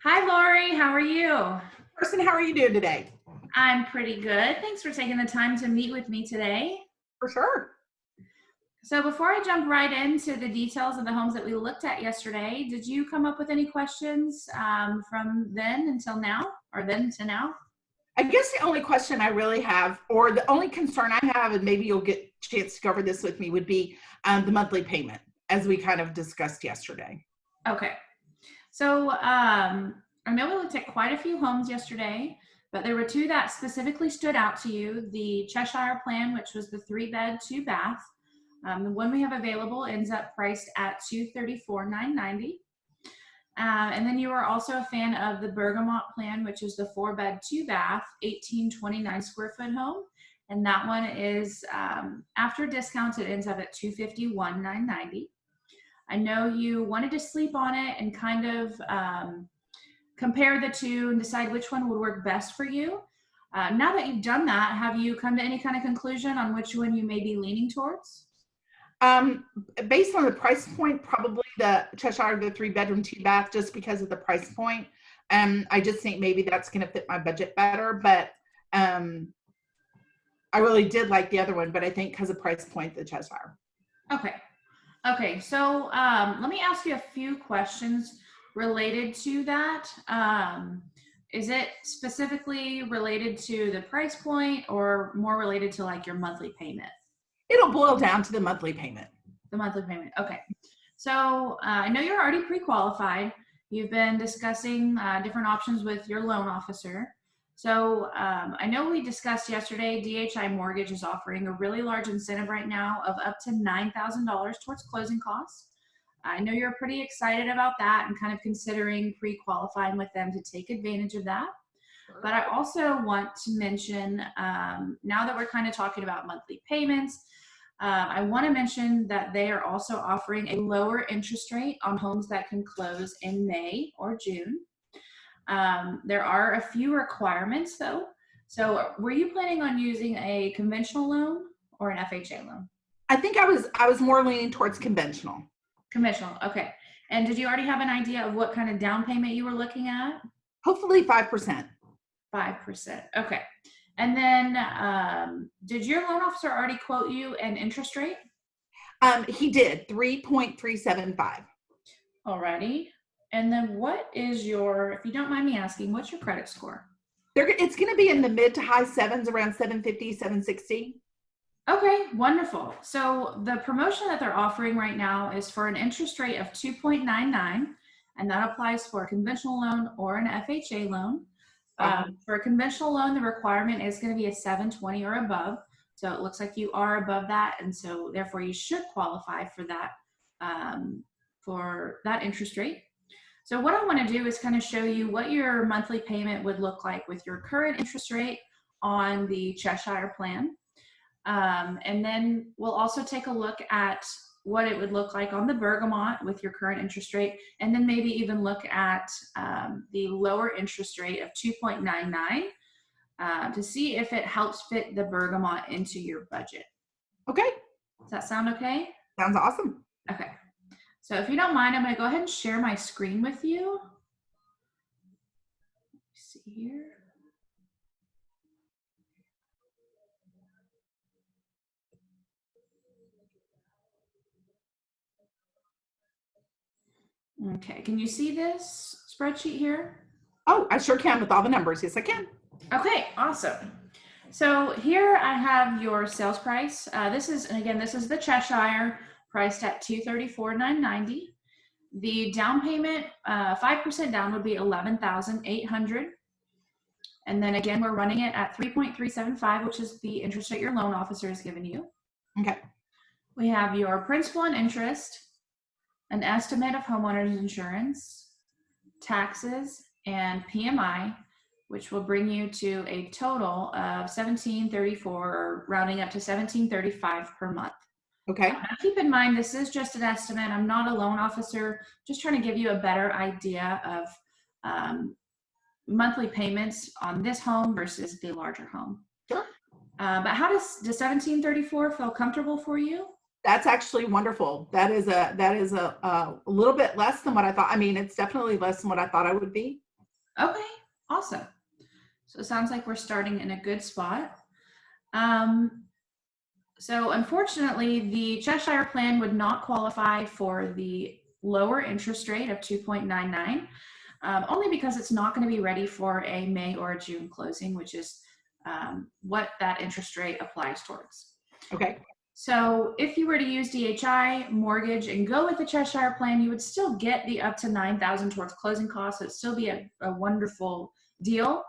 Hi, Lori. How are you? Carsen, how are you doing today? I'm pretty good. Thanks for taking the time to meet with me today. For sure. So before I jump right into the details of the homes that we looked at yesterday, did you come up with any questions from then until now, or then to now? I guess the only question I really have, or the only concern I have, and maybe you'll get a chance to cover this with me, would be the monthly payment, as we kind of discussed yesterday. Okay. So I know we looked at quite a few homes yesterday, but there were two that specifically stood out to you. The Cheshire plan, which was the 3-bed, 2-bath. The one we have available ends up priced at $234,990. And then you were also a fan of the Bergamot plan, which is the 4-bed, 2-bath, 1829 square foot home. And that one is, after discounts, it ends up at $251,990. I know you wanted to sleep on it and kind of compare the two and decide which one would work best for you. Now that you've done that, have you come to any kind of conclusion on which one you may be leaning towards? Based on the price point, probably the Cheshire, the 3-bedroom, 2-bath, just because of the price point. I just think maybe that's going to fit my budget better, but I really did like the other one, but I think because of price point, the Cheshire. Okay, so let me ask you a few questions related to that. Is it specifically related to the price point or more related to like your monthly payment? It'll boil down to the monthly payment. The monthly payment. Okay. So I know you're already pre-qualified. You've been discussing different options with your loan officer. So I know we discussed yesterday, DHI Mortgage is offering a really large incentive right now of up to $9,000 towards closing costs. I know you're pretty excited about that and kind of considering pre-qualifying with them to take advantage of that. But I also want to mention, now that we're kind of talking about monthly payments, I want to mention that they are also offering a lower interest rate on homes that can close in May or June. There are a few requirements though. So were you planning on using a conventional loan or an FHA loan? I think I was more leaning towards conventional. Conventional, okay. And did you already have an idea of what kind of down payment you were looking at? Hopefully 5%. 5%, okay. And then did your loan officer already quote you an interest rate? He did 3.375. Alrighty. And then what is your, if you don't mind me asking, what's your credit score? It's going to be in the mid to high sevens, around 750, 760. Okay, wonderful. So the promotion that they're offering right now is for an interest rate of 2.99, and that applies for a conventional loan or an FHA loan. For a conventional loan, the requirement is going to be a 720 or above. So it looks like you are above that, and so therefore you should qualify for that interest rate. So what I want to do is kind of show you what your monthly payment would look like with your current interest rate on the Cheshire plan. And then we'll also take a look at what it would look like on the Bergamot with your current interest rate, and then maybe even look at the lower interest rate of 2.99 to see if it helps fit the Bergamot into your budget. Okay. Does that sound okay? Sounds awesome. Okay. So if you don't mind, I'm going to go ahead and share my screen with you. Let's see here. Okay, can you see this spreadsheet here? Oh, I sure can with all the numbers. Yes, I can. Okay, awesome. So here I have your sales price. This is the Cheshire, priced at $234,990. The down payment, 5% down would be $11,800. And then again, we're running it at 3.375, which is the interest rate your loan officer has given you. Okay. We have your principal and interest, an estimate of homeowners insurance, taxes, and PMI, which will bring you to a total of $1,734, or rounding up to $1,735 per month. Okay. Now keep in mind, this is just an estimate. I'm not a loan officer, just trying to give you a better idea of monthly payments on this home versus the larger home. Sure. But how does the $1,734 feel comfortable for you? That's actually wonderful. That is a little bit less than what I thought. I mean, it's definitely less than what I thought I would be. Okay, awesome. So it sounds like we're starting in a good spot. Um, so unfortunately, the Cheshire plan would not qualify for the lower interest rate of 2.99, only because it's not going to be ready for a May or a June closing, which is what that interest rate applies towards. Okay. So if you were to use DHI mortgage and go with the Cheshire plan, you would still get the up to $9,000 towards closing costs. So it'd still be a wonderful deal.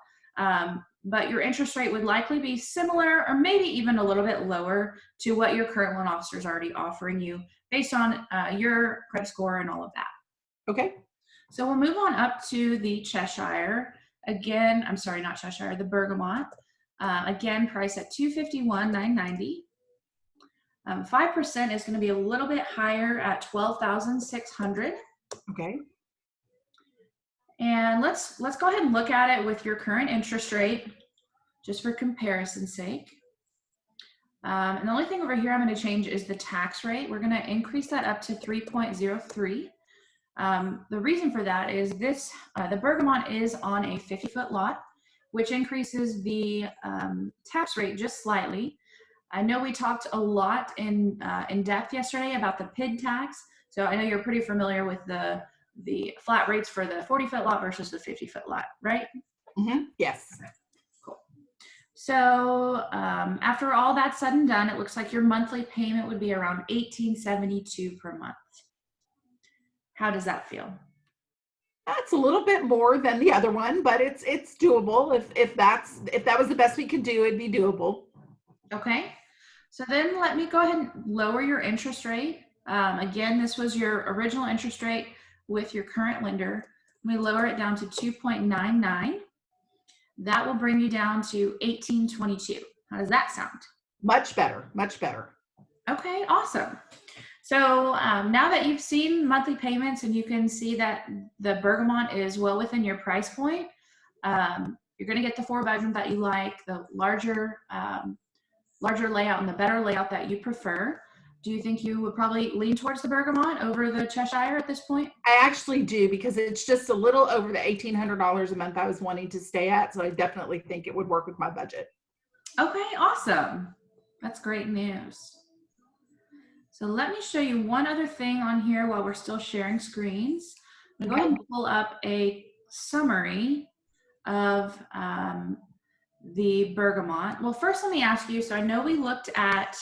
But your interest rate would likely be similar or maybe even a little bit lower to what your current loan officer is already offering you based on your credit score and all of that. Okay. So we'll move on up to the Cheshire. Again, I'm sorry, not Cheshire, the Bergamot. Again, priced at $251,990. 5% is going to be a little bit higher at 12,600. Okay. And let's go ahead and look at it with your current interest rate, just for comparison's sake. And the only thing over here I'm going to change is the tax rate. We're going to increase that up to 3.03. The reason for that is this, the Bergamot is on a 50-foot lot, which increases the tax rate just slightly. I know we talked a lot in depth yesterday about the PID tax. So I know you're pretty familiar with the flat rates for the 40-foot lot versus the 50-foot lot, right? Mm-hmm. Yes. Okay, cool. So after all that's said and done, it looks like your monthly payment would be around $1,872 per month. How does that feel? That's a little bit more than the other one, but it's doable. If that was the best we could do, it'd be doable. Okay. So then let me go ahead and lower your interest rate. Again, this was your original interest rate with your current lender. Let me lower it down to 2.99. That will bring you down to 1822. How does that sound? Much better. Much better. Okay, awesome. So now that you've seen monthly payments and you can see that the Bergamot is well within your price point, you're going to get the 4-bedroom that you like, the larger layout and the better layout that you prefer. Do you think you would probably lean towards the Bergamot over the Cheshire at this point? I actually do, because it's just a little over the $1,800 a month I was wanting to stay at. So I definitely think it would work with my budget. Okay, awesome. That's great news. So let me show you one other thing on here while we're still sharing screens. I'm going to go ahead and pull up a summary of the Bergamot. Well, first let me ask you, so I know we looked at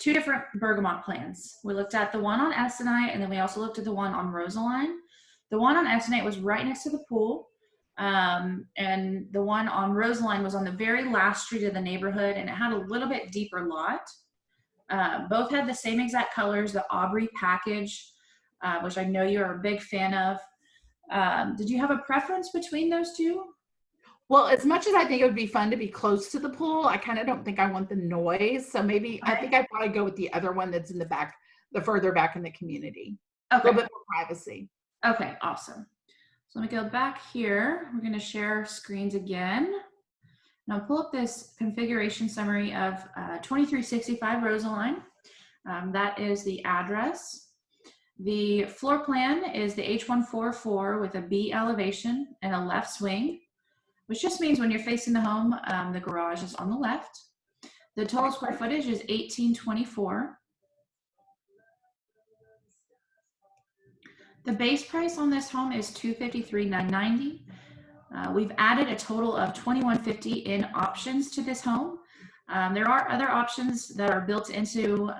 2 different Bergamot plans. We looked at the one on Essenite, and then we also looked at the one on Rosaline. The one on Essenite was right next to the pool, and the one on Rosaline was on the very last street of the neighborhood, and it had a little bit deeper lot. Both had the same exact colors, the Aubrey package, which I know you're a big fan of. Did you have a preference between those two? Well, as much as I think it would be fun to be close to the pool, I kind of don't think I want the noise. So maybe I think I'd probably go with the other one that's in the back, the further back in the community. Okay. A little bit more privacy. Okay, awesome. So let me go back here. We're going to share screens again. Now pull up this configuration summary of 2365 Rosaline. That is the address. The floor plan is the H144 with a B elevation and a left swing, which just means when you're facing the home, the garage is on the left. The total square footage is 1824. The base price on this home is $253,990. We've added a total of $2,150 in options to this home. There are other options that are built into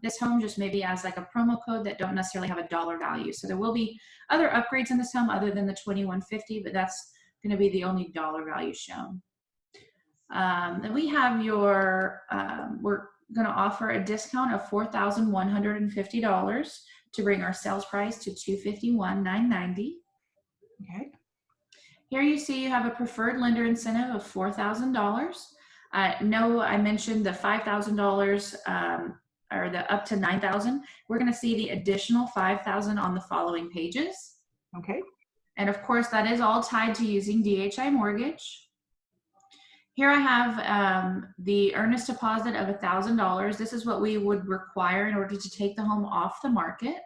this home, just maybe as like a promo code that don't necessarily have a dollar value. So there will be other upgrades in this home other than the $2,150, but that's going to be the only dollar value shown. Then we have your, we're going to offer a discount of $4,150 to bring our sales price to $251,990. Okay. Here you see you have a preferred lender incentive of $4,000. No, I mentioned the $5,000 or the up to $9,000. We're going to see the additional $5,000 on the following pages. Okay. And of course, that is all tied to using DHI mortgage. Here I have the earnest deposit of $1,000. This is what we would require in order to take the home off the market.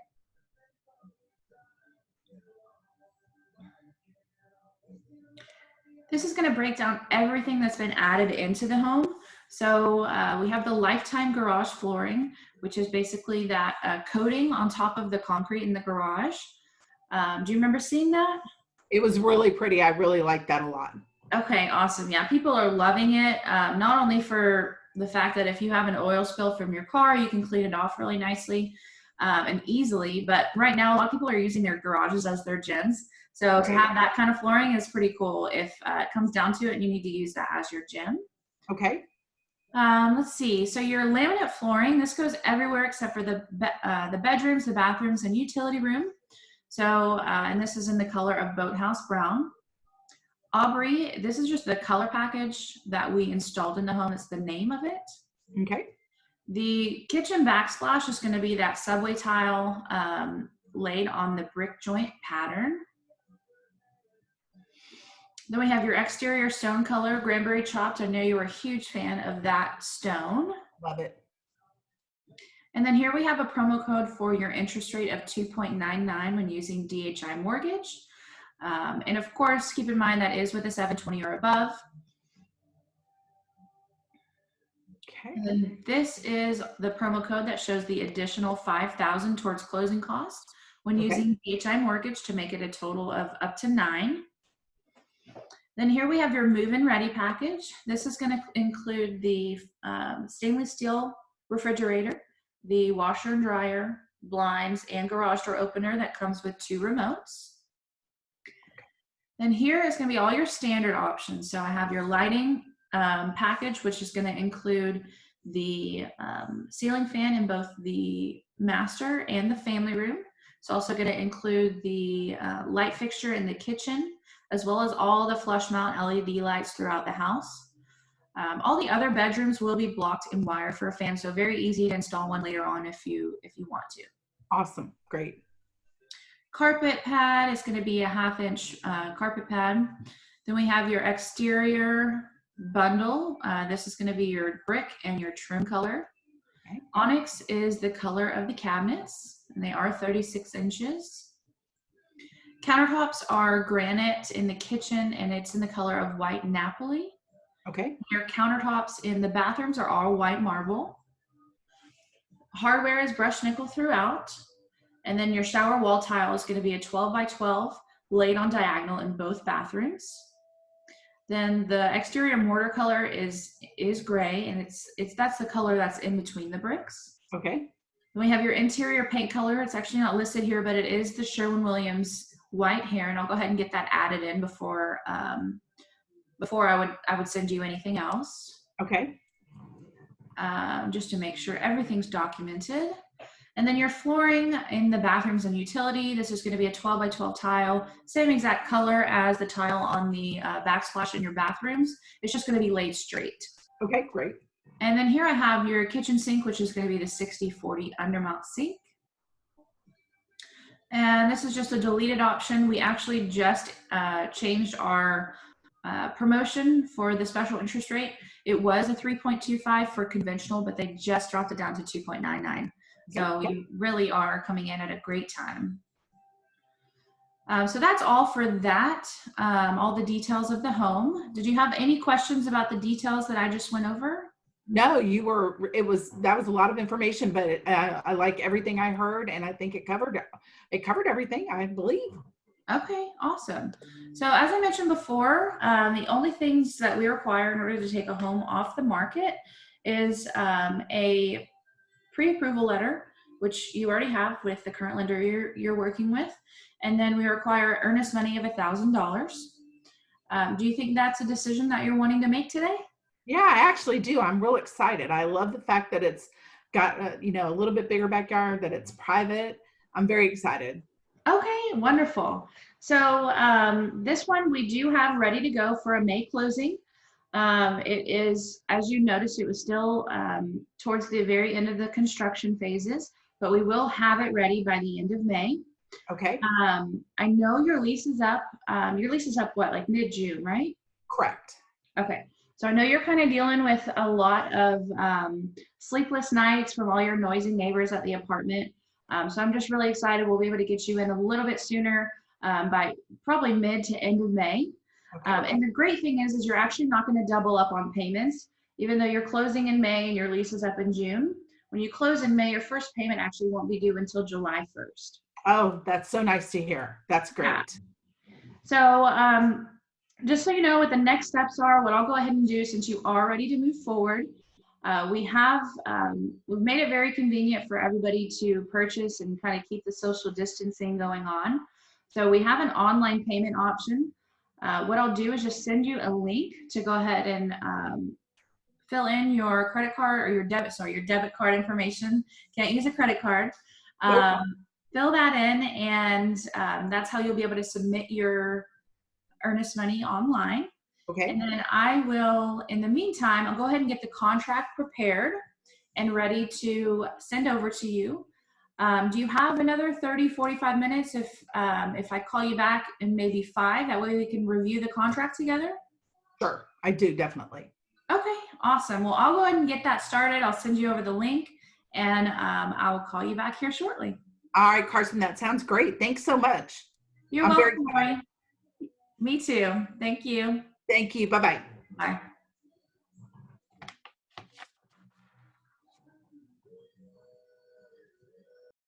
This is going to break down everything that's been added into the home. So we have the lifetime garage flooring, which is basically that coating on top of the concrete in the garage. Do you remember seeing that? It was really pretty. I really liked that a lot. Okay, awesome. Yeah, people are loving it. Not only for the fact that if you have an oil spill from your car, you can clean it off really nicely and easily, but right now a lot of people are using their garages as their gyms. So to have that kind of flooring is pretty cool if it comes down to it and you need to use that as your gym. Okay. Let's see. So your laminate flooring, this goes everywhere except for the bedrooms, the bathrooms, and utility room. So, and this is in the color of Boathouse Brown. Aubrey, this is just the color package that we installed in the home. It's the name of it. Okay. The kitchen backsplash is going to be that subway tile laid on the brick joint pattern. Then we have your exterior stone color, Granbury chopped. I know you were a huge fan of that stone. Love it. And then here we have a promo code for your interest rate of 2.99 when using DHI Mortgage. And of course, keep in mind that is with a 720 or above. Okay. And then this is the promo code that shows the additional $5,000 towards closing costs when using DHI Mortgage to make it a total of up to $9,000. Then here we have your move-in ready package. This is going to include the stainless steel refrigerator, the washer and dryer, blinds, and garage door opener that comes with 2 remotes. Then here is going to be all your standard options. So I have your lighting package, which is going to include the ceiling fan in both the master and the family room. It's also going to include the light fixture in the kitchen, as well as all the flush mount LED lights throughout the house. All the other bedrooms will be blocked in wire for a fan, so very easy to install one later on if you want to. Awesome. Great. Carpet pad is going to be a 1/2 inch carpet pad. Then we have your exterior bundle. This is going to be your brick and your trim color. Okay. Onyx is the color of the cabinets, and they are 36 inches. Countertops are granite in the kitchen, and it's in the color of white Napoli. Okay. Your countertops in the bathrooms are all white marble. Hardware is brushed nickel throughout. And then your shower wall tile is going to be a 12 by 12 laid on diagonal in both bathrooms. Then the exterior mortar color is gray, and that's the color that's in between the bricks. Okay. Then we have your interior paint color. It's actually not listed here, but it is the Sherwin-Williams white hair, and I'll go ahead and get that added in before I would send you anything else. Okay. Just to make sure everything's documented. And then your flooring in the bathrooms and utility, this is going to be a 12 by 12 tile, same exact color as the tile on the backsplash in your bathrooms. It's just going to be laid straight. Okay, great. And then here I have your kitchen sink, which is going to be the 60/40 undermount sink. And this is just a deleted option. We actually just changed our promotion for the special interest rate. It was a 3.25 for conventional, but they just dropped it down to 2.99. So you really are coming in at a great time. So that's all for that, all the details of the home. Did you have any questions about the details that I just went over? No, that was a lot of information, but I like everything I heard, and I think it covered everything, I believe. Okay, awesome. So as I mentioned before, the only things that we require in order to take a home off the market is a pre-approval letter, which you already have with the current lender you're working with. And then we require earnest money of $1,000. Do you think that's a decision that you're wanting to make today? Yeah, I actually do. I'm real excited. I love the fact that it's got a little bit bigger backyard, that it's private. I'm very excited. Okay, wonderful. So this one we do have ready to go for a May closing. It is, as you noticed, it was still towards the very end of the construction phases, but we will have it ready by the end of May. Okay. I know your lease is up. Your lease is up what, like mid-June, right? Correct. Okay. So I know you're kind of dealing with a lot of sleepless nights from all your noisy neighbors at the apartment. So I'm just really excited we'll be able to get you in a little bit sooner by probably mid to end of May. Okay. And the great thing is you're actually not going to double up on payments, even though you're closing in May and your lease is up in June. When you close in May, your first payment actually won't be due until July 1st. Oh, that's so nice to hear. That's Yeah. great. So just so you know what the next steps are, what I'll go ahead and do since you are ready to move forward, we've made it very convenient for everybody to purchase and kind of keep the social distancing going on. So we have an online payment option. What I'll do is just send you a link to go ahead and fill in your credit card or your debit card information. Can't use a credit card. Nope. Fill that in, and that's how you'll be able to submit your earnest money online. And Okay. then I will, in the meantime, I'll go ahead and get the contract prepared and ready to send over to you. Do you have another 30, 45 minutes if I call you back in maybe 5? That way we can review the contract together? Sure. I do, definitely. Okay, awesome. Well, I'll go ahead and get that started. I'll send you over the link, and I'll call you back here shortly. All right, Carson, that sounds great. Thanks so much. You're I'm very welcome, Roy. Me too. Thank you. Thank you. Bye-bye. Bye.